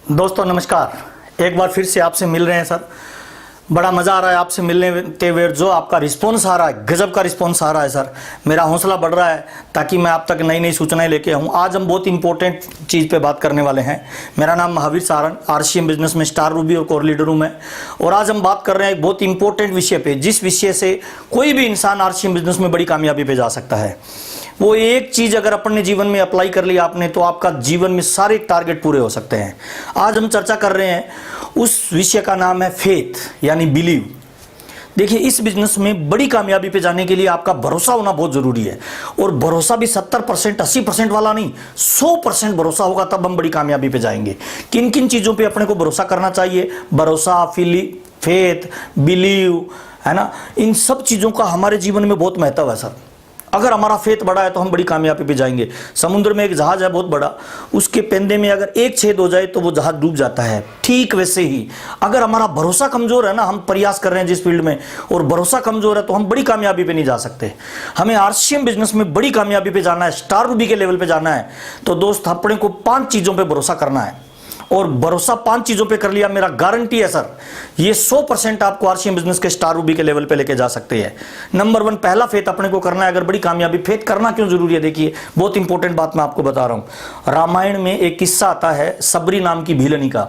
दोस्तों नमस्कार। एक बार फिर से आपसे मिल रहे हैं सर। बड़ा मज़ा आ रहा है आपसे मिलने हुए। जो आपका रिस्पॉन्स आ रहा है, गजब का रिस्पॉन्स आ रहा है सर। मेरा हौसला बढ़ रहा है ताकि मैं आप तक नई नई सूचनाएं लेके आऊँ। आज हम बहुत इंपॉर्टेंट चीज़ पे बात करने वाले हैं। मेरा नाम महावीर सारंग, आरसीएम बिजनेस में स्टार रूबी और कोर लीडर हूँ मैं। और आज हम बात कर रहे हैं एक बहुत इंपॉर्टेंट विषय पे, जिस विषय से कोई भी इंसान आरसीएम बिजनेस में बड़ी कामयाबी पे जा सकता है। वो एक चीज अगर अपने जीवन में अप्लाई कर लिया आपने, तो आपका जीवन में सारे टारगेट पूरे हो सकते हैं। आज हम चर्चा कर रहे हैं, उस विषय का नाम है फेथ यानी बिलीव। देखिए, इस बिजनेस में बड़ी कामयाबी पे जाने के लिए आपका भरोसा होना बहुत जरूरी है। और भरोसा भी 70% 80% वाला नहीं, 100% भरोसा होगा तब हम बड़ी कामयाबी पे जाएंगे। किन किन चीजों पे अपने को भरोसा करना चाहिए? भरोसा, फेथ, बिलीव, है ना। इन सब चीजों का हमारे जीवन में बहुत महत्व है सर। अगर हमारा फेथ बड़ा है तो हम बड़ी कामयाबी पे जाएंगे। समुद्र में एक जहाज है बहुत बड़ा, उसके पेंदे में अगर एक छेद हो जाए तो वो जहाज डूब जाता है। ठीक वैसे ही अगर हमारा भरोसा कमजोर है ना, हम प्रयास कर रहे हैं जिस फील्ड में और भरोसा कमजोर है, तो हम बड़ी कामयाबी पे नहीं जा सकते। हमें आरसीएम बिजनेस में बड़ी कामयाबी पे जाना है, स्टार रूबी के लेवल पे जाना है, तो दोस्त अपने को 5 चीजों पर भरोसा करना है। और भरोसा 5 चीजों पे कर लिया, मेरा गारंटी है सर, ये 100% आपको आरसीएम बिजनेस के स्टार रूबी के लेवल पे लेके जा सकते हैं। नंबर 1, पहला फेथ अपने को करना है अगर बड़ी कामयाबी। फेथ करना क्यों जरूरी है? देखिए, बहुत इंपॉर्टेंट बात मैं आपको बता रहा हूं। रामायण में एक किस्सा आता है सबरी नाम की भीलनी का।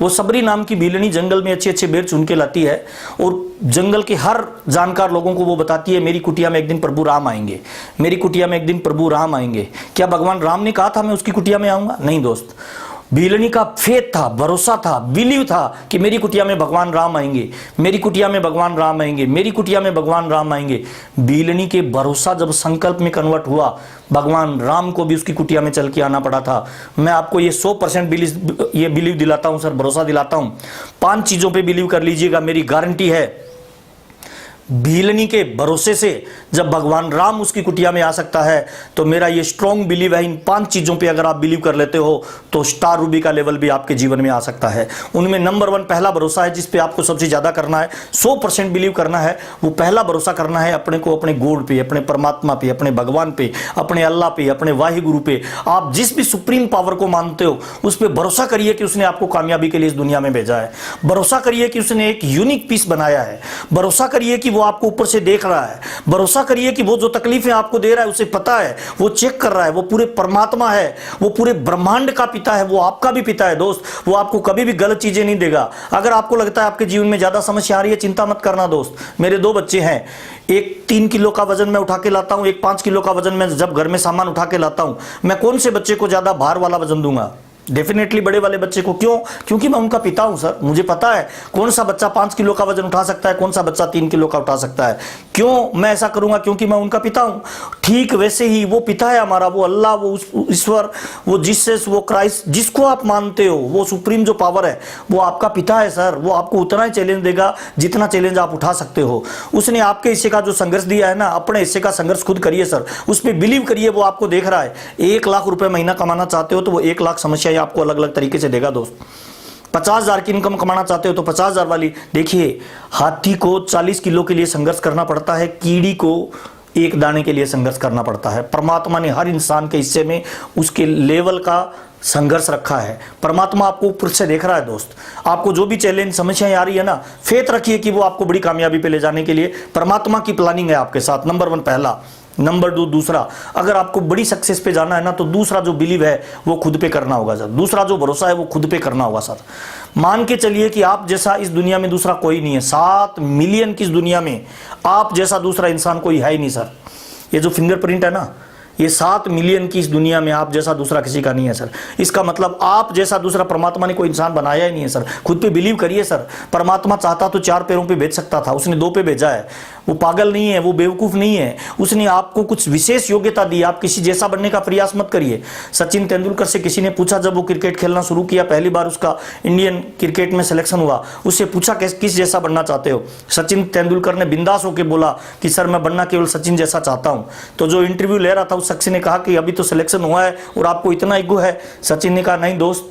वो सबरी नाम की भीलनी जंगल में अच्छे अच्छे बेर चुन के लाती है और जंगल के हर जानकार लोगों को वो बताती है, मेरी कुटिया में एक दिन प्रभु राम आएंगे, मेरी कुटिया में एक दिन प्रभु राम आएंगे। क्या भगवान राम ने कहा था मैं उसकी कुटिया में आऊंगा? नहीं दोस्त। भीलनी का फेथ था, भरोसा था, बिलीव था कि मेरी कुटिया में भगवान राम आएंगे, मेरी कुटिया में भगवान राम आएंगे, मेरी कुटिया में भगवान राम आएंगे। भीलनी के भरोसा जब संकल्प में कन्वर्ट हुआ, भगवान राम को भी उसकी कुटिया में चल के आना पड़ा था। मैं आपको ये 100% बिलीव दिलाता हूं सर, भरोसा दिलाता हूं। 5 चीजों पे बिलीव कर लीजिएगा, मेरी गारंटी है। भीलनी के भरोसे से जब भगवान राम उसकी कुटिया में आ सकता है, तो मेरा ये स्ट्रॉन्ग बिलीव है, इन 5 चीजों पे अगर आप बिलीव कर लेते हो तो स्टार रूबी का लेवल भी आपके जीवन में आ सकता है। उनमें नंबर 1 पहला भरोसा है, जिस पे आपको सबसे ज्यादा करना है, 100% बिलीव करना है। वो पहला भरोसा करना है अपने को, अपने गॉड पे, अपने परमात्मा पे, अपने भगवान पे, अपने अल्लाह पे, अपने वाहिगुरु पे। आप जिस भी सुप्रीम पावर को मानते हो उस पर भरोसा करिए कि उसने आपको कामयाबी के लिए इस दुनिया में भेजा है। भरोसा करिए कि उसने एक यूनिक पीस बनाया है। भरोसा करिए कि वो आपको ऊपर से देख रहा है। भरोसा करिए कि वो जो तकलीफें आपको दे रहा है उसे पता है, वो चेक कर रहा है। वो पूरे परमात्मा है, वो पूरे ब्रह्मांड का पिता है, वो आपका भी पिता है दोस्त। वो आपको कभी भी गलत चीजें नहीं देगा। अगर आपको लगता है आपके जीवन में ज्यादा समस्या आ रही है, चिंता मत करना दोस्त। मेरे 2 बच्चे हैं, एक 3 किलो का वजन मैं उठा के लाता हूं, एक 5 किलो का वजन मैं जब घर में सामान उठा के लाता हूं। मैं कौन से बच्चे को ज्यादा भार वाला वजन दूंगा? डेफिनेटली बड़े वाले बच्चे को। क्यों? क्योंकि मैं उनका पिता हूं सर। मुझे पता है कौन सा बच्चा 5 किलो का वजन उठा सकता है, कौन सा बच्चा 3 किलो का उठा सकता है। क्यों मैं ऐसा करूंगा? क्योंकि मैं उनका पिता हूं। ठीक वैसे ही वो पिता है हमारा, वो अल्लाह, वो ईश्वर, वो जीसस, वो क्राइस्ट, जिसको आप मानते हो, वो सुप्रीम जो पावर है, वो आपका पिता है सर। वो आपको उतना ही चैलेंज देगा जितना चैलेंज आप उठा सकते हो। उसने आपके हिस्से का जो संघर्ष दिया है ना, अपने हिस्से का संघर्ष खुद करिए सर। उस पर बिलीव करिए, वो आपको देख रहा है। 1 लाख रुपए महीना कमाना चाहते हो तो वो 1 लाख समस्याएं आपको अलग अलग तरीके से देगा दोस्त। 50,000 की इनकम कमाना चाहते हो तो 50,000 वाली। देखिए, हाथी को 40 किलो के लिए संघर्ष करना पड़ता है, कीड़ी को 1 दाने के लिए संघर्ष करना पड़ता है। परमात्मा ने हर इंसान के हिस्से में उसके लेवल का संघर्ष रखा है। परमात्मा आपको ऊपर से देख रहा है दोस्त। आपको जो भी चैलेंज समस्याएं आ रही है ना, फेथ रखिए कि वो आपको बड़ी कामयाबी पे ले जाने के लिए परमात्मा की प्लानिंग है आपके साथ। नंबर 1 पहला। नंबर 2 दूसरा, अगर आपको बड़ी सक्सेस पे जाना है ना, तो दूसरा जो बिलीव है वो खुद पे करना होगा सर। दूसरा जो भरोसा है वो खुद पे करना होगा सर। मान के चलिए कि आप जैसा इस दुनिया में दूसरा कोई नहीं है। 7 मिलियन की इस दुनिया में आप जैसा दूसरा इंसान कोई है ही नहीं सर। ये जो फिंगरप्रिंट है ना, ये 7 मिलियन की इस दुनिया में आप जैसा दूसरा किसी का नहीं है सर। इसका मतलब आप जैसा दूसरा परमात्मा ने कोई इंसान बनाया ही नहीं है सर। खुद पे बिलीव करिए सर। परमात्मा चाहता तो 4 पैरों पे भेज सकता था, उसने 2 पे भेजा है। वो पागल नहीं है, वो बेवकूफ नहीं है। उसने आपको कुछ विशेष योग्यता दी। आप किसी जैसा बनने का प्रयास मत करिए। सचिन तेंदुलकर से किसी ने पूछा, जब वो क्रिकेट खेलना शुरू किया, पहली बार उसका इंडियन क्रिकेट में सिलेक्शन हुआ, उससे पूछा किस जैसा बनना चाहते हो? सचिन तेंदुलकर ने बिंदास होकर बोला कि सर मैं बनना केवल सचिन जैसा चाहता हूं। तो जो इंटरव्यू ले रहा था उस शख्स ने कहा कि अभी तो सिलेक्शन हुआ है और आपको इतना ईगो है। सचिन ने कहा नहीं दोस्त,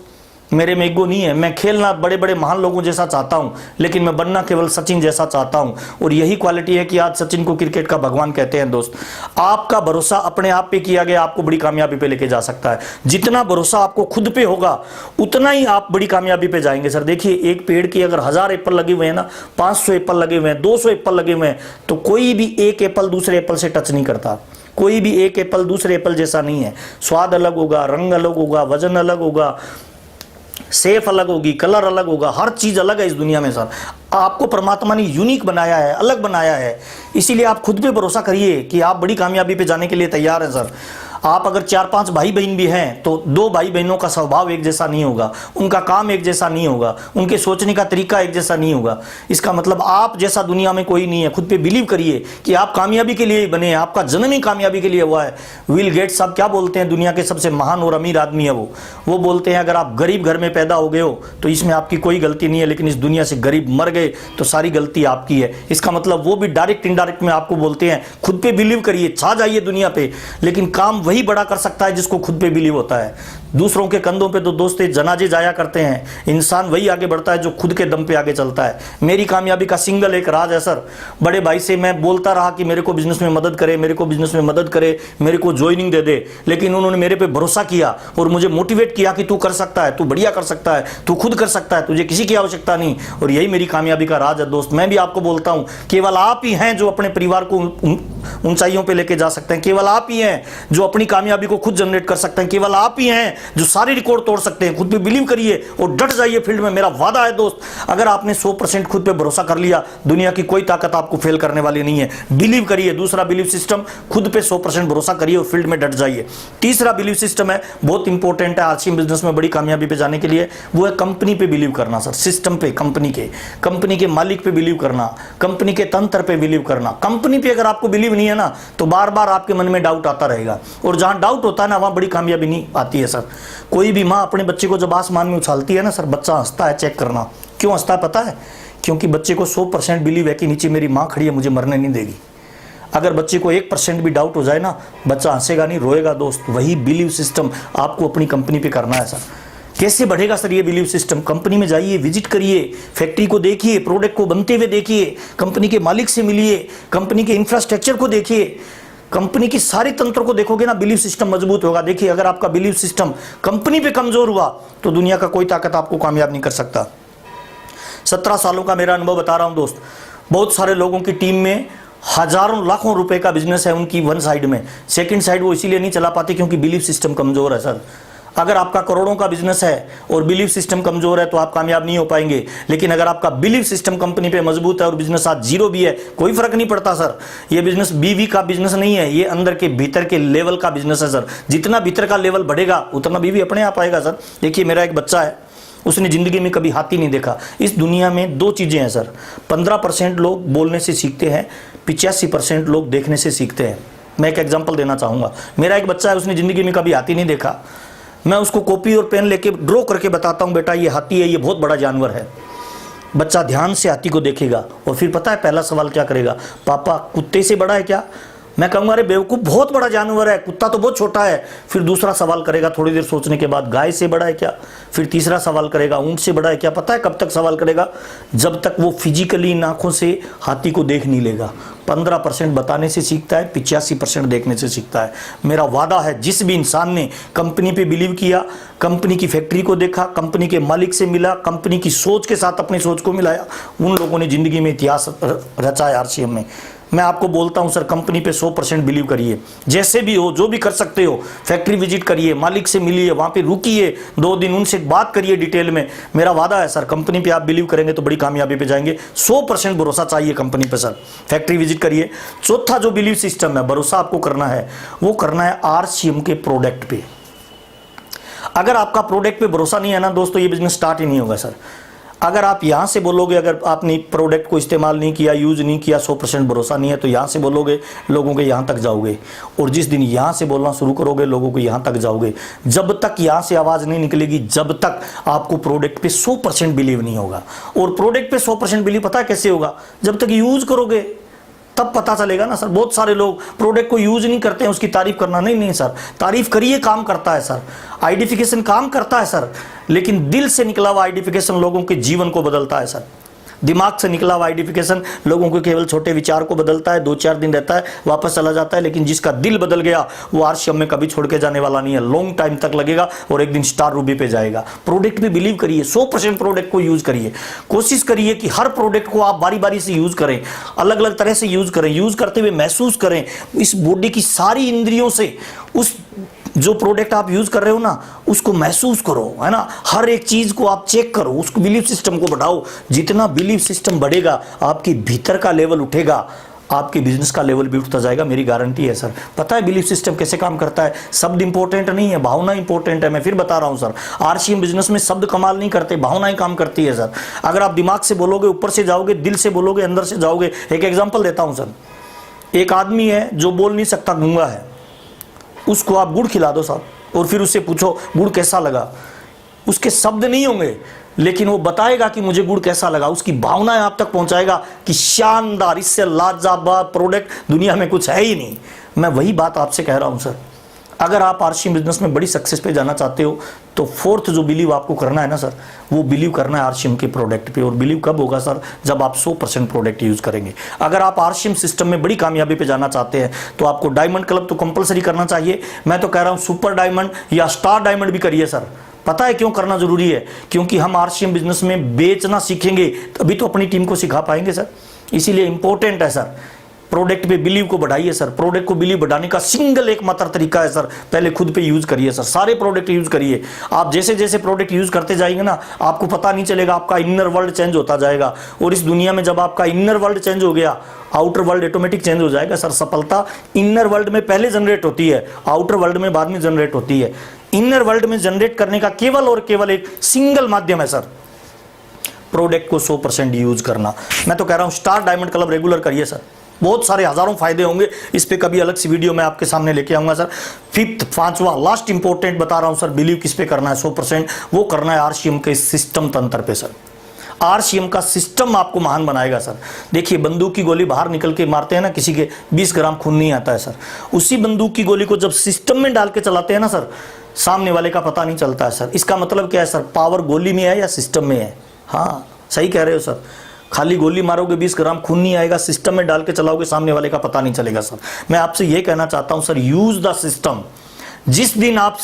मेरे में ईगो नहीं है, मैं खेलना बड़े बड़े महान लोगों जैसा चाहता हूं, लेकिन मैं बनना केवल सचिन जैसा चाहता हूं। और यही क्वालिटी है कि आज सचिन को क्रिकेट का भगवान कहते हैं। दोस्त, आपका भरोसा अपने आप पे किया गया आपको बड़ी कामयाबी पे लेके जा सकता है। जितना भरोसा आपको खुद पे होगा उतना ही आप बड़ी कामयाबी पे जाएंगे सर। देखिए, एक पेड़ की अगर 1000 एप्पल लगे हुए हैं ना, 500 एप्पल लगे हुए हैं, 200 एप्पल लगे हुए हैं, तो कोई भी एक एप्पल दूसरे एप्पल से टच नहीं करता। कोई भी एक एप्पल दूसरे एप्पल जैसा नहीं है। स्वाद अलग होगा, रंग अलग होगा, वजन अलग होगा, शेप अलग होगी, कलर अलग होगा, हर चीज अलग है इस दुनिया में सर। आपको परमात्मा ने यूनिक बनाया है, अलग बनाया है। इसीलिए आप खुद पे भरोसा करिए कि आप बड़ी कामयाबी पे जाने के लिए तैयार हैं सर। आप अगर 4-5 भाई बहन भी हैं तो 2 भाई बहनों का स्वभाव एक जैसा नहीं होगा, उनका काम एक जैसा नहीं होगा, उनके सोचने का तरीका एक जैसा नहीं होगा। इसका मतलब आप जैसा दुनिया में कोई नहीं है। खुद पे बिलीव करिए कि आप कामयाबी के लिए ही बने हैं, आपका जन्म ही कामयाबी के लिए हुआ है। विल गेट्स साहब क्या बोलते हैं, दुनिया के सबसे महान और अमीर आदमी है वो बोलते हैं अगर आप गरीब घर में पैदा हो गए हो तो इसमें आपकी कोई गलती नहीं है, लेकिन इस दुनिया से गरीब मर गए तो सारी गलती आपकी है। इसका मतलब वो भी डायरेक्ट इनडायरेक्ट में आपको बोलते हैं खुद पे बिलीव करिए, छा जाइए दुनिया पे, लेकिन काम वही बड़ा कर सकता है जिसको खुद पे बिलीव होता है। दूसरों के कंधों पे तो दोस्त जनाजे जाया करते हैं, इंसान वही आगे बढ़ता है जो खुद के दम पे आगे चलता है। मेरी कामयाबी का सिंगल एक राज है सर। बड़े भाई से मैं बोलता रहा कि मेरे को बिजनेस में मदद करे, मेरे को बिजनेस में मदद करे, मेरे को ज्वाइनिंग दे दे, लेकिन उन्होंने मेरे पे भरोसा किया और मुझे मोटिवेट किया कि तू कर सकता है, तू बढ़िया कर सकता है, तू खुद कर सकता है, तुझे किसी की आवश्यकता नहीं। और यही मेरी कामयाबी का राज है दोस्त। मैं भी आपको बोलता हूं, केवल आप ही हैं जो अपने परिवार को ऊंचाइयों पे लेके जा सकते हैं। केवल आप ही हैं जो अपनी कामयाबी को खुद जनरेट कर सकते हैं। केवल आप ही हैं जो सारे रिकॉर्ड तोड़ सकते हैं। खुद पे बिलीव करिए और डट जाइए फील्ड में। मेरा वादा है दोस्त, अगर आपने 100% खुद पे भरोसा कर लिया, दुनिया की कोई ताकत आपको फेल करने वाली नहीं है। बिलीव करिए। दूसरा बिलीव सिस्टम, खुद पे 100% भरोसा करिए और फील्ड में डट जाइए। तीसरा बिलीव सिस्टम है, बहुत इंपॉर्टेंट है आरसीएम बिजनेस में बड़ी कामयाबी पे जाने के लिए, वो है कंपनी पे बिलीव करना सर। सिस्टम पे, कंपनी के मालिक पे बिलीव करना, कंपनी के तंत्र पे बिलीव करना। कंपनी पे अगर आपको बिलीव नहीं है ना तो बार बार आपके मन में डाउट आता रहेगा, और जहां डाउट होता है ना वहां बड़ी कामयाबी नहीं आती है सर। कोई भी माँ अपने बच्चे को जब आसमान में उछालती है ना सर, बच्चा हंसता है। चेक करना क्यों हंसता है पता है? क्योंकि बच्चे को 100% बिलीव है कि नीचे मेरी माँ खड़ी है, मुझे मरने नहीं देगी। अगर बच्चे को 1% भी डाउट हो जाए ना, बच्चा हंसेगा नहीं, रोएगा दोस्त। वही बिलीव सिस्टम आपको अपनी कंपनी पे करना है सर। कैसे बढ़ेगा सर ये बिलीव सिस्टम? कंपनी में जाइए, विजिट करिए, फैक्ट्री को देखिए, प्रोडक्ट को बनते हुए देखिए, कंपनी के मालिक से मिलिए, कंपनी के इंफ्रास्ट्रक्चर को देखिए, कंपनी की सारी तंत्र को देखोगे ना, बिलीव सिस्टम मजबूत होगा। देखिए, अगर आपका बिलीव सिस्टम कंपनी पे कमजोर हुआ तो दुनिया का कोई ताकत आपको कामयाब नहीं कर सकता। 17 सालों का मेरा अनुभव बता रहा हूं दोस्त। बहुत सारे लोगों की टीम में हजारों लाखों रुपए का बिजनेस है उनकी वन साइड में, सेकंड साइड वो इसीलिए नहीं चला पाती क्योंकि बिलीव सिस्टम कमजोर है सर। अगर आपका करोड़ों का बिजनेस है और बिलीव सिस्टम कमजोर है तो आप कामयाब नहीं हो पाएंगे। लेकिन अगर आपका बिलीव सिस्टम कंपनी पे मजबूत है और बिजनेस आज जीरो भी है, कोई फर्क नहीं पड़ता सर। ये बिजनेस बीवी का बिजनेस नहीं है, ये अंदर के भीतर के लेवल का बिजनेस है सर। जितना भीतर का लेवल बढ़ेगा उतना बीवी अपने आप आएगा सर। देखिए, मेरा एक बच्चा है, उसने जिंदगी में कभी हाथी नहीं देखा। इस दुनिया में 2 चीजें हैं सर, 15% लोग बोलने से सीखते हैं, 85% लोग देखने से सीखते हैं। मैं एक एग्जांपल देना चाहूंगा। मेरा एक बच्चा है, उसने जिंदगी में कभी हाथी नहीं देखा। मैं उसको कॉपी और पेन लेके ड्रॉ करके बताता हूं, बेटा ये हाथी है, ये बहुत बड़ा जानवर है। बच्चा ध्यान से हाथी को देखेगा और फिर पता है पहला सवाल क्या करेगा? पापा कुत्ते से बड़ा है क्या? मैं कहूंगा अरे बेवकूफ, बहुत बड़ा जानवर है, कुत्ता तो बहुत छोटा है। फिर दूसरा सवाल करेगा थोड़ी देर सोचने के बाद, गाय से बड़ा है क्या? फिर तीसरा सवाल करेगा, ऊंट से बड़ा है क्या? पता है कब तक सवाल करेगा? जब तक वो फिजिकली इन आंखों से हाथी को देख नहीं लेगा। 15% बताने से सीखता है, 85% देखने से सीखता है। मेरा वादा है, जिस भी इंसान ने कंपनी पे बिलीव किया, कंपनी की फैक्ट्री को देखा, कंपनी के मालिक से मिला, कंपनी की सोच के साथ अपनी सोच को मिलाया, उन लोगों ने जिंदगी में इतिहास रचा है आरसीएम में। मैं आपको बोलता हूं सर, कंपनी पे 100% बिलीव करिए। जैसे भी हो, जो भी कर सकते हो, फैक्ट्री विजिट करिए, मालिक से मिलिए, वहां पे रुकिए, 2 दिन उनसे बात करिए डिटेल में। मेरा वादा है सर, कंपनी पे आप बिलीव करेंगे तो बड़ी कामयाबी पे जाएंगे। 100% भरोसा चाहिए कंपनी पे सर। फैक्ट्री विजिट करिए। चौथा जो बिलीव सिस्टम है, भरोसा आपको करना है, वो करना है आरसीएम के प्रोडक्ट पे। अगर आपका प्रोडक्ट पे भरोसा नहीं है ना दोस्तों, ये बिजनेस स्टार्ट ही नहीं होगा सर। अगर आप यहां से बोलोगे, अगर आपने प्रोडक्ट को इस्तेमाल नहीं किया, यूज नहीं किया, 100% भरोसा नहीं है, तो यहां से बोलोगे, लोगों के यहां तक जाओगे। और जिस दिन यहां से बोलना शुरू करोगे, लोगों को यहां तक जाओगे। जब तक यहां से आवाज नहीं निकलेगी, जब तक आपको प्रोडक्ट पे 100% बिलीव नहीं होगा। और प्रोडक्ट पे 100% बिलीव पता है कैसे होगा? जब तक यूज करोगे तब पता चलेगा ना सर। बहुत सारे लोग प्रोडक्ट को यूज नहीं करते हैं, उसकी तारीफ करना नहीं नहीं सर, तारीफ करिए, काम करता है सर, आइडेंटिफिकेशन काम करता है सर, लेकिन दिल से निकला हुआ आइडेंटिफिकेशन लोगों के जीवन को बदलता है सर। दिमाग से निकला हुआ आइडेंटिफिकेशन लोगों को केवल छोटे विचार को बदलता है, 2-4 दिन रहता है, वापस चला जाता है, लेकिन जिसका दिल बदल गया वो आरसीएम में कभी छोड़ के जाने वाला नहीं है, लॉन्ग टाइम तक लगेगा और एक दिन स्टार रूबी पे जाएगा। प्रोडक्ट पे बिलीव करिए, 100% प्रोडक्ट को यूज करिए, कोशिश करिए कि हर प्रोडक्ट को आप बारी बारी से यूज करें, अलग अलग तरह से यूज करें, यूज करते हुए महसूस करें इस बॉडी की सारी इंद्रियों से, उस जो प्रोडक्ट आप यूज कर रहे हो ना उसको महसूस करो, है ना, हर एक चीज को आप चेक करो, उसको बिलीफ सिस्टम को बढ़ाओ। जितना बिलीफ सिस्टम बढ़ेगा आपके भीतर का लेवल उठेगा, आपके बिजनेस का लेवल भी उठता जाएगा, मेरी गारंटी है सर। पता है बिलीफ सिस्टम कैसे काम करता है? शब्द इंपॉर्टेंट नहीं है, भावना इंपॉर्टेंट है। मैं फिर बता रहा हूं सर, आरसीएम बिजनेस में शब्द कमाल नहीं करते, भावनाएं काम करती है सर। अगर आप दिमाग से बोलोगे, ऊपर से जाओगे, दिल से बोलोगे, अंदर से जाओगे। एक एग्जाम्पल देता हूं सर, एक आदमी है जो बोल नहीं सकता, गूंगा है, उसको आप गुड़ खिला दो साहब और फिर उससे पूछो गुड़ कैसा लगा, उसके शब्द नहीं होंगे लेकिन वो बताएगा कि मुझे गुड़ कैसा लगा, उसकी भावनाएं आप तक पहुंचाएगा कि शानदार, इससे लाजवाब प्रोडक्ट दुनिया में कुछ है ही नहीं। मैं वही बात आपसे कह रहा हूं सर, अगर आप आरसीएम बिजनेस में बड़ी सक्सेस पे जाना चाहते हो तो फोर्थ जो बिलीव आपको करना है ना सर, वो बिलीव करना है आरसीएम के प्रोडक्ट पे। और बिलीव कब होगा सर? जब आप 100% प्रोडक्ट यूज करेंगे। अगर आप आरसीएम सिस्टम में बड़ी कामयाबी पे जाना चाहते हैं तो आपको डायमंड क्लब तो कंपलसरी करना चाहिए। मैं तो कह रहा हूं सुपर डायमंड या स्टार डायमंड भी करिए सर। पता है क्यों करना जरूरी है? क्योंकि हम आरसीएम बिजनेस में बेचना सीखेंगे तभी तो अपनी टीम को सिखा पाएंगे सर। इसीलिए इंपॉर्टेंट है सर, प्रोडक्ट पे बिलीव को बढ़ाइए सर। प्रोडक्ट को बिलीव बढ़ाने का सिंगल एकमात्र तरीका है सर, पहले खुद पे यूज करिए सर, सारे प्रोडक्ट यूज करिए। आप जैसे जैसे प्रोडक्ट यूज करते जाएंगे ना, आपको पता नहीं चलेगा, आपका इनर वर्ल्ड चेंज होता जाएगा। और इस दुनिया में जब आपका इनर वर्ल्ड चेंज हो गया, आउटर वर्ल्ड ऑटोमेटिक चेंज हो जाएगा सर। सफलता इनर वर्ल्ड में पहले जनरेट होती है, आउटर वर्ल्ड में बाद में जनरेट होती है। इनर वर्ल्ड में जनरेट करने का केवल और केवल एक सिंगल माध्यम है सर, प्रोडक्ट को 100% यूज करना। मैं तो कह रहा हूं स्टार डायमंड क्लब रेगुलर करिए सर, बहुत सारे हजारों फायदे होंगे। इस पे कभी अलग सी वीडियो मैं आपके सामने लेके आऊंगा सर। फिफ्थ, पांचवा, लास्ट इंपॉर्टेंट बता रहा हूं सर, बिलीव किस पे करना है 100%? वो करना है आरसीएम के सिस्टम तंत्र पे सर। आरसीएम का सिस्टम आपको महान बनाएगा सर। देखिए, बंदूक की गोली बाहर निकल के मारते हैं ना, किसी के 20 ग्राम खून नहीं आता है सर। उसी बंदूक की गोली को जब सिस्टम में डाल के चलाते हैं ना सर, सामने वाले का पता नहीं चलता है सर। इसका मतलब क्या है सर? पावर गोली में है या सिस्टम में है? हाँ, सही कह रहे हो सर। खाली गोली मारोगे 20 ग्राम खून नहीं आएगा, सिस्टम में डाल के चलाओगे सामने वाले का पता नहीं चलेगा सर। मैं आपसे ये कहना चाहता हूं सर, यूज द सिस्टम। जिस दिन आप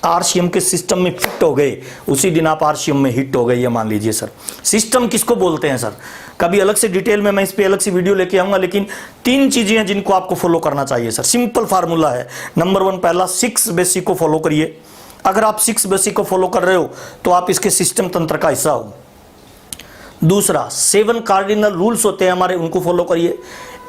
आरसीएम के सिस्टम में फिट हो गए उसी दिन आप आरसीएम में हिट हो गए, ये मान लीजिए सर। सिस्टम किसको बोलते हैं सर? कभी अलग से डिटेल में मैं इस पे अलग से वीडियो लेके आऊंगा, लेकिन 3 चीजें हैं जिनको आपको फॉलो करना चाहिए सर। सिंपल फार्मूला है। नंबर 1, पहला 6 बेसिक को फॉलो करिए। अगर आप 6 बेसिक को फॉलो कर रहे हो तो आप इसके सिस्टम तंत्र का हिस्सा हो। दूसरा, 7 कार्डिनल रूल्स होते हैं हमारे, उनको फॉलो करिए।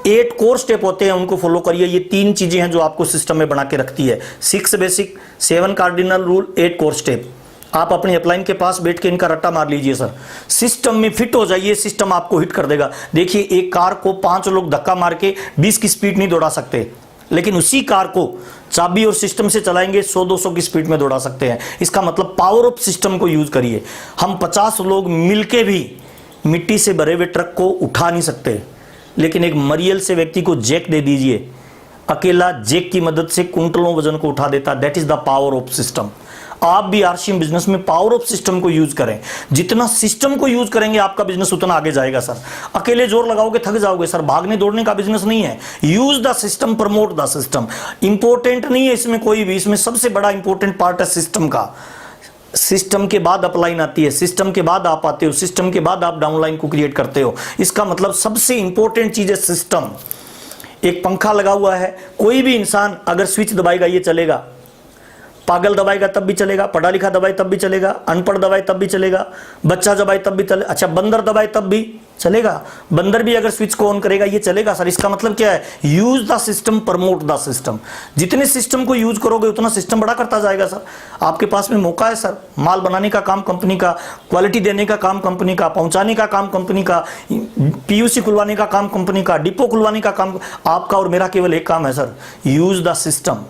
8 कोर स्टेप होते हैं, उनको फॉलो करिए। ये 3 चीजें हैं जो आपको सिस्टम में बना के रखती है। 6 basic, 7 cardinal rule, 8 core step. आप अपनी अपलाइन के पास बैठ के इनका रट्टा मार लीजिए सर, सिस्टम में फिट हो जाइए, सिस्टम आपको हिट कर देगा। देखिए, एक कार को 5 लोग धक्का मार के 20 की स्पीड नहीं दौड़ा सकते, लेकिन उसी कार को चाबी और सिस्टम से चलाएंगे 100-200 की स्पीड में दौड़ा सकते हैं। इसका मतलब पावर ऑफ सिस्टम को यूज करिए। हम 50 लोग मिलके भी मिट्टी से भरे हुए ट्रक को उठा नहीं सकते, लेकिन एक मरियल से व्यक्ति को जैक दे दीजिए, अकेला जैक की मदद से कुंटलों वजन को उठा देता। That is the power of system. आप भी आरसीएम बिजनेस में पावर ऑफ सिस्टम को यूज करें। जितना सिस्टम को यूज करेंगे आपका बिजनेस उतना आगे जाएगा सर। अकेले जोर लगाओगे थक जाओगे सर। भागने दौड़ने का बिजनेस नहीं है। Use the system, promote the system. Important नहीं है इसमें कोई भी, इसमें सबसे बड़ा इंपॉर्टेंट पार्ट है सिस्टम का। सिस्टम के बाद अपलाइन आती है, सिस्टम के बाद आप आते हो, सिस्टम के बाद आप डाउनलाइन को क्रिएट करते हो। इसका मतलब सबसे इंपॉर्टेंट चीज है सिस्टम। एक पंखा लगा हुआ है, कोई भी इंसान अगर स्विच दबाएगा ये चलेगा। पागल दबाएगा तब भी चलेगा, पढ़ा लिखा दबाए तब भी चलेगा, अनपढ़ दबाए तब भी चलेगा, बच्चा दबाए तब भी चलेगा, अच्छा बंदर दबाए तब भी चलेगा। बंदर भी अगर स्विच को ऑन करेगा ये चलेगा सर। इसका मतलब क्या है? Use the system, promote the system. जितने सिस्टम को यूज करोगे उतना सिस्टम बड़ा करता जाएगा सर। आपके पास में मौका है सर। माल बनाने का काम कंपनी का, क्वालिटी देने का काम कंपनी का, पहुंचाने का काम कंपनी का, पीयूसी खुलवाने का काम कंपनी का, डिपो खुलवाने का काम आपका। और मेरा केवल एक काम है sir, use the system,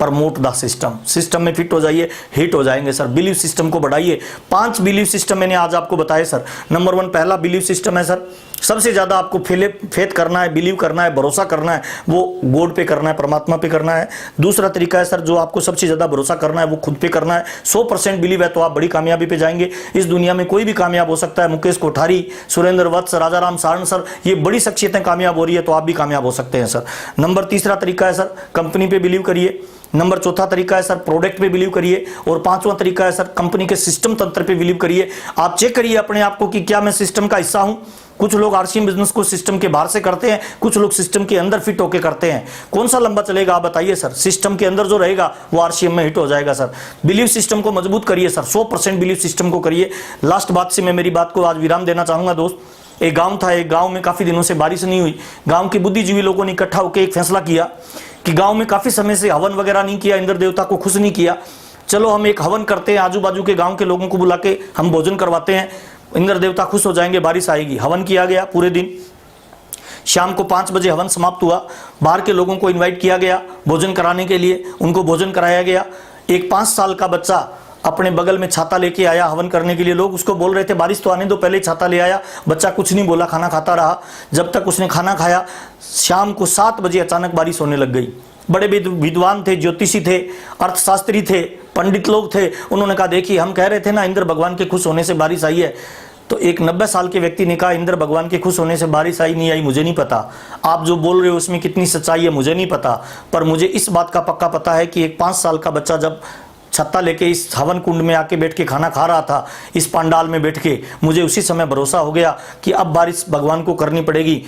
promote the system, system में फिट हो जाइए, हिट हो जाएंगे सर। बिलीव सिस्टम को बढ़ाइए। 5 बिलीव सिस्टम मैंने आज आपको बताए सर। नंबर 1 पहला बिलीव सिस्टम है सर, सबसे ज्यादा आपको फेथ करना है, बिलीव करना है, भरोसा करना है, वो गॉड पे करना है, परमात्मा पे करना है। दूसरा तरीका है सर, जो आपको सबसे ज्यादा भरोसा करना है वो खुद पे करना है। 100% बिलीव है तो आप बड़ी कामयाबी पे जाएंगे। इस दुनिया में कोई भी कामयाब हो सकता है। मुकेश कोठारी, सुरेंद्र वत्स, राजाराम सारण सर, ये बड़ी शख्सियतें कामयाब हो रही है तो आप भी कामयाब हो सकते हैं सर। नंबर तीसरा तरीका है सर, कंपनी पे बिलीव करिए। नंबर चौथा तरीका है सर, प्रोडक्ट पे बिलीव करिए। और पांचवा तरीका है सर, कंपनी के सिस्टम तंत्र पे बिलीव करिए। आप चेक करिए अपने आप को कि क्या मैं सिस्टम का हिस्सा हूं। कुछ लोग आरसीएम बिजनेस को सिस्टम के बाहर से करते हैं, कुछ लोग सिस्टम के अंदर फिट होकर करते हैं। कौन सा लंबा चलेगा आप बताइए सर। सिस्टम के अंदर जो रहेगा वो आरसीएम में हिट हो जाएगा सर। बिलीव सिस्टम को मजबूत करिए सर, 100% बिलीव सिस्टम को करिए। लास्ट बात से मैं मेरी बात को आज विराम देना चाहूंगा दोस्त। एक गांव था, एक गांव में काफी दिनों से बारिश नहीं हुई। गांव के बुद्धिजीवी लोगों ने इकट्ठा होकर एक फैसला किया कि गांव में काफी समय से हवन वगैरह नहीं किया, इंद्र देवता को खुश नहीं किया, चलो हम एक हवन करते हैं, आजू बाजू के गांव के लोगों को बुला के हम भोजन करवाते हैं, इंद्र देवता खुश हो जाएंगे, बारिश आएगी। हवन किया गया पूरे दिन। शाम को 5 बजे हवन समाप्त हुआ। बाहर के लोगों को इनवाइट किया गया भोजन कराने के लिए, उनको भोजन कराया गया। एक 5 साल का बच्चा अपने बगल में छाता लेके आया हवन करने के लिए। लोग उसको बोल रहे थे बारिश तो आने दो, पहले छाता ले आया। बच्चा कुछ नहीं बोला, खाना खाता रहा। जब तक उसने खाना खाया, शाम को 7 बजे अचानक बारिश होने लग गई। बड़े विद्वान थे, ज्योतिषी थे, अर्थशास्त्री थे, पंडित लोग थे। उन्होंने कहा देखिए हम कह रहे थे ना इंद्र भगवान के खुश होने से बारिश आई है। तो एक 90 साल के व्यक्ति ने कहा इंद्र भगवान के खुश होने से बारिश आई नहीं आई मुझे नहीं पता, आप जो बोल रहे हो उसमें कितनी सच्चाई है मुझे नहीं पता, पर मुझे इस बात का पक्का पता है कि एक 5 साल का बच्चा जब छत्ता लेके इस हवन कुंड में आके बैठ के खाना खा रहा था, इस पंडाल में बैठ के, मुझे उसी समय भरोसा हो गया कि अब बारिश भगवान को करनी पड़ेगी।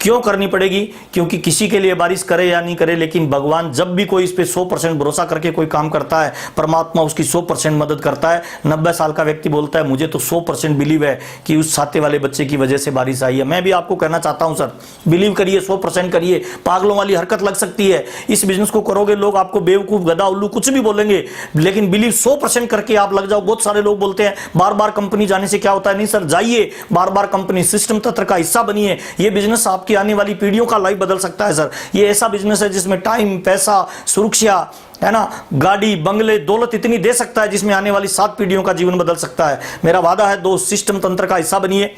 क्यों करनी पड़ेगी? क्योंकि किसी के लिए बारिश करे या नहीं करे, लेकिन भगवान जब भी कोई इस पे 100% भरोसा करके कोई काम करता है, परमात्मा उसकी 100% मदद करता है। 90 साल का व्यक्ति बोलता है मुझे तो 100% बिलीव है कि उस छाते वाले बच्चे की वजह से बारिश आई है। मैं भी आपको कहना चाहता हूं सर, बिलीव करिए, 100% करिए। पागलों वाली हरकत लग सकती है, इस बिजनेस को करोगे लोग आपको बेवकूफ, गधा, उल्लू कुछ भी बोलेंगे, लेकिन बिलीव 100% करके आप लग जाओ। बहुत सारे लोग बोलते हैं बार बार कंपनी जाने से क्या होता है। नहीं सर, जाइए बार बार कंपनी, सिस्टम तंत्र का हिस्सा बनिए। ये बिजनेस आपकी आने वाली पीढ़ियों का लाइफ बदल सकता है सर। ये ऐसा बिजनेस है जिसमें टाइम, पैसा, सुरक्षा है ना, गाड़ी, बंगले, दौलत इतनी दे सकता है जिसमें आने वाली 7 पीढ़ियों का जीवन बदल सकता है। मेरा वादा है दोस्त, सिस्टम तंत्र का हिस्सा बनिए।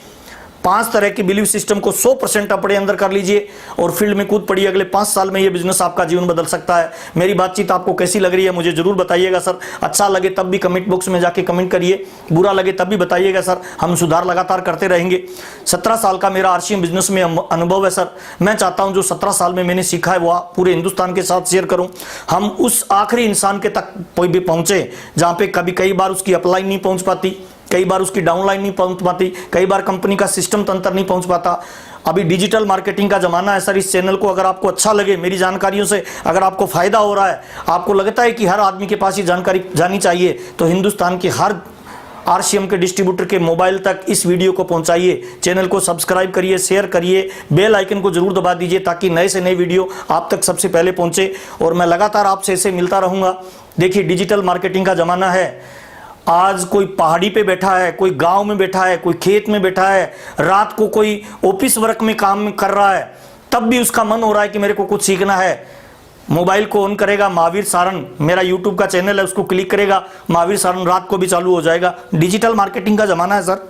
5 तरह के बिलीव सिस्टम को 100% अपने अंदर कर लीजिए और फील्ड में कूद पड़िए। अगले 5 साल में ये बिजनेस आपका जीवन बदल सकता है। मेरी बातचीत आपको कैसी लग रही है मुझे जरूर बताइएगा सर। अच्छा लगे तब भी कमेंट बॉक्स में जाके कमेंट करिए, बुरा लगे तब भी बताइएगा सर, हम सुधार लगातार करते रहेंगे। 17 साल का मेरा आरसीएम बिजनेस में अनुभव है सर। मैं चाहता हूं जो 17 साल में मैंने सीखा है वो पूरे हिंदुस्तान के साथ शेयर करूं। हम उस आखिरी इंसान के तक कोई भी पहुंचे जहां पे कई बार उसकी अपलाइन नहीं पहुंच पाती, कई बार उसकी डाउनलाइन नहीं पहुंच पाती, कई बार कंपनी का सिस्टम तंत्र नहीं पहुंच पाता। अभी डिजिटल मार्केटिंग का जमाना है सर। इस चैनल को अगर आपको अच्छा लगे, मेरी जानकारियों से अगर आपको फायदा हो रहा है, आपको लगता है कि हर आदमी के पास ये जानकारी जानी चाहिए, तो हिंदुस्तान के हर आरसीएम के डिस्ट्रीब्यूटर के मोबाइल तक इस वीडियो को पहुंचाइए। चैनल को सब्सक्राइब करिए, शेयर करिए, बेल आइकन को जरूर दबा दीजिए ताकि नए से नए वीडियो आप तक सबसे पहले पहुंचे। और मैं लगातार आपसे ऐसे मिलता रहूंगा। देखिए डिजिटल मार्केटिंग का जमाना है। आज कोई पहाड़ी पे बैठा है, कोई गांव में बैठा है, कोई खेत में बैठा है, रात को कोई ऑफिस वर्क में काम कर रहा है, तब भी उसका मन हो रहा है कि मेरे को कुछ सीखना है। मोबाइल को ऑन करेगा, महावीर सारण मेरा यूट्यूब का चैनल है, उसको क्लिक करेगा, महावीर सारण रात को भी चालू हो जाएगा। डिजिटल मार्केटिंग का जमाना है सर,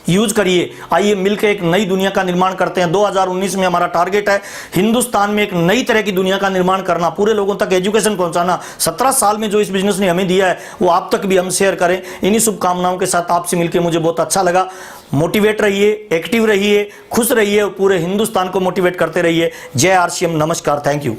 यूज करिए। आइए मिलकर एक नई दुनिया का निर्माण करते हैं। 2019 में हमारा टारगेट है हिंदुस्तान में एक नई तरह की दुनिया का निर्माण करना, पूरे लोगों तक एजुकेशन पहुंचाना। 17 साल में जो इस बिजनेस ने हमें दिया है वो आप तक भी हम शेयर करें। इन्हीं शुभकामनाओं के साथ आपसे मिलकर मुझे बहुत अच्छा लगा। मोटिवेट रहिए, एक्टिव रहिए, खुश रहिए और पूरे हिंदुस्तान को मोटिवेट करते रहिए। जय आरसीएम, नमस्कार, थैंक यू।